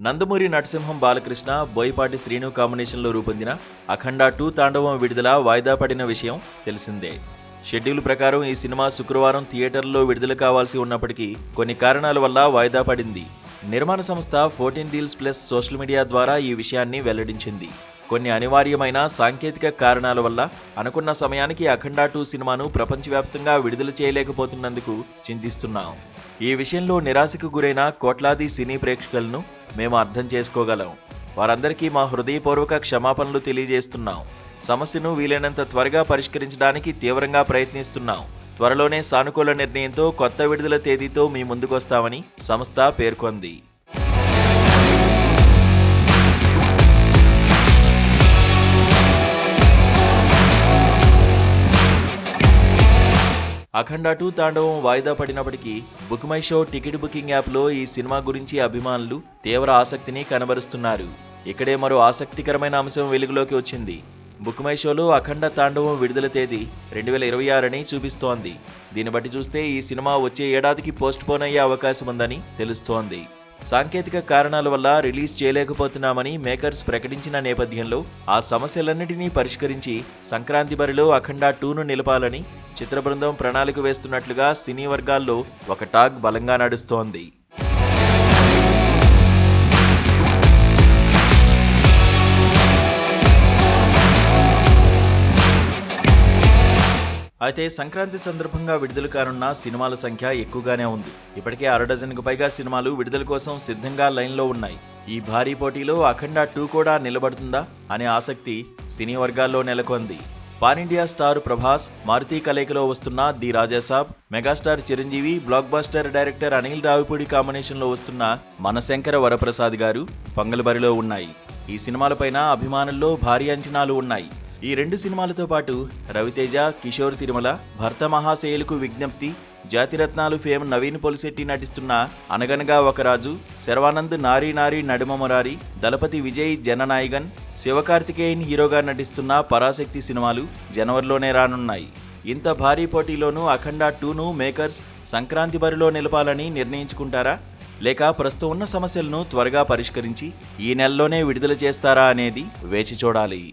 నందమూరి నరసింహం బాలకృష్ణ, బోయపాటి శ్రీను కాంబినేషన్లో రూపొందిన అఖండ 2 తాండవం విడుదల వాయిదా పడిన విషయం తెలిసిందే. షెడ్యూల్ ప్రకారం ఈ సినిమా శుక్రవారం థియేటర్లో విడుదల కావాల్సి ఉన్నప్పటికీ కొన్ని కారణాల వల్ల వాయిదా పడింది. నిర్మాణ సంస్థ 14 డీల్స్ ప్లస్ సోషల్ మీడియా ద్వారా ఈ విషయాన్ని వెల్లడించింది. కొన్ని అనివార్యమైన సాంకేతిక కారణాల వల్ల అనుకున్న సమయానికి అఖండ 2 సినిమాను ప్రపంచవ్యాప్తంగా విడుదల చేయలేకపోతున్నందుకు చింతిస్తున్నాం. ఈ విషయంలో నిరాశకు గురైన కోట్లాది సినీ ప్రేక్షకులను మేము అర్థం చేసుకోగలం. వారందరికీ మా హృదయపూర్వక క్షమాపణలు తెలియజేస్తున్నాం. సమస్యను వీలైనంత త్వరగా పరిష్కరించడానికి తీవ్రంగా ప్రయత్నిస్తున్నాం. త్వరలోనే సానుకూల నిర్ణయంతో కొత్త విడుదల తేదీతో మీ ముందుకొస్తామని సంస్థ పేర్కొంది. అఖండ 2 తాండవం వాయిదా పడినప్పటికీ Book My Show ticket booking యాప్లో ఈ సినిమా గురించి అభిమానులు తీవ్ర ఆసక్తిని కనబరుస్తున్నారు. ఇక్కడే మరో ఆసక్తికరమైన అంశం వెలుగులోకి వచ్చింది. బుక్ మై షోలో అఖండ తాండవం విడుదల తేదీ 2026 అని చూపిస్తోంది. దీన్ని బట్టి చూస్తే ఈ సినిమా వచ్చే ఏడాదికి పోస్ట్ పోన్ అయ్యే అవకాశం ఉందని తెలుస్తోంది. సాంకేతిక కారణాల వల్ల రిలీజ్ చేయలేకపోతున్నామని మేకర్స్ ప్రకటించిన నేపథ్యంలో ఆ సమస్యలన్నిటినీ పరిష్కరించి సంక్రాంతి బరిలో అఖండ 2ను నిలపాలని చిత్ర బృందం ప్రణాళిక వేస్తున్నట్లుగా సినీ వర్గాల్లో ఒక టాక్ బలంగా నడుస్తోంది. అయితే సంక్రాంతి సందర్భంగా విడుదల కానున్న సినిమాల సంఖ్య ఎక్కువగానే ఉంది. ఇప్పటికే 6 డజన్కు పైగా సినిమాలు విడుదల కోసం సిద్ధంగా లైన్లో ఉన్నాయి. ఈ భారీ పోటీలో అఖండ 2 కూడా నిలబడుతుందా అనే ఆసక్తి సినీ వర్గాల్లో నెలకొంది. Pan India star Prabhas, Maruthi కలయికలో వస్తున్న the Raja Saab, megastar Chiranjeevi, blockbuster director Anil Ravipudi కాంబినేషన్లో వస్తున్న మనశంకర వరప్రసాద్ గారు పొంగల్ బరిలో ఉన్నాయి. ఈ సినిమాలపైన అభిమానుల్లో భారీ అంచనాలు ఉన్నాయి. ఈ 2 సినిమాలతో పాటు రవితేజ, కిషోర్ తిరుమల, భర్త మహాశయులకు విజ్ఞప్తి, జాతిరత్నాలు ఫేమ్ నవీన్ పొలిశెట్టి నటిస్తున్న అనగనగా ఒక రాజు, శర్వానంద్ నారీ నారీ నడుమ మురారి, దళపతి విజయ్ జననాయగన్, శివకార్తికేయన్ హీరోగా నటిస్తున్న పరాశక్తి సినిమాలు జనవరిలోనే రానున్నాయి. ఇంత భారీ పోటీలోనూ అఖండ 2ను మేకర్స్ సంక్రాంతి బరిలో నిలపాలని నిర్ణయించుకుంటారా, లేక ప్రస్తుతం ఉన్న సమస్యలను త్వరగా పరిష్కరించి ఈ నెలలోనే విడుదల చేస్తారా అనేది వేచి చూడాలి.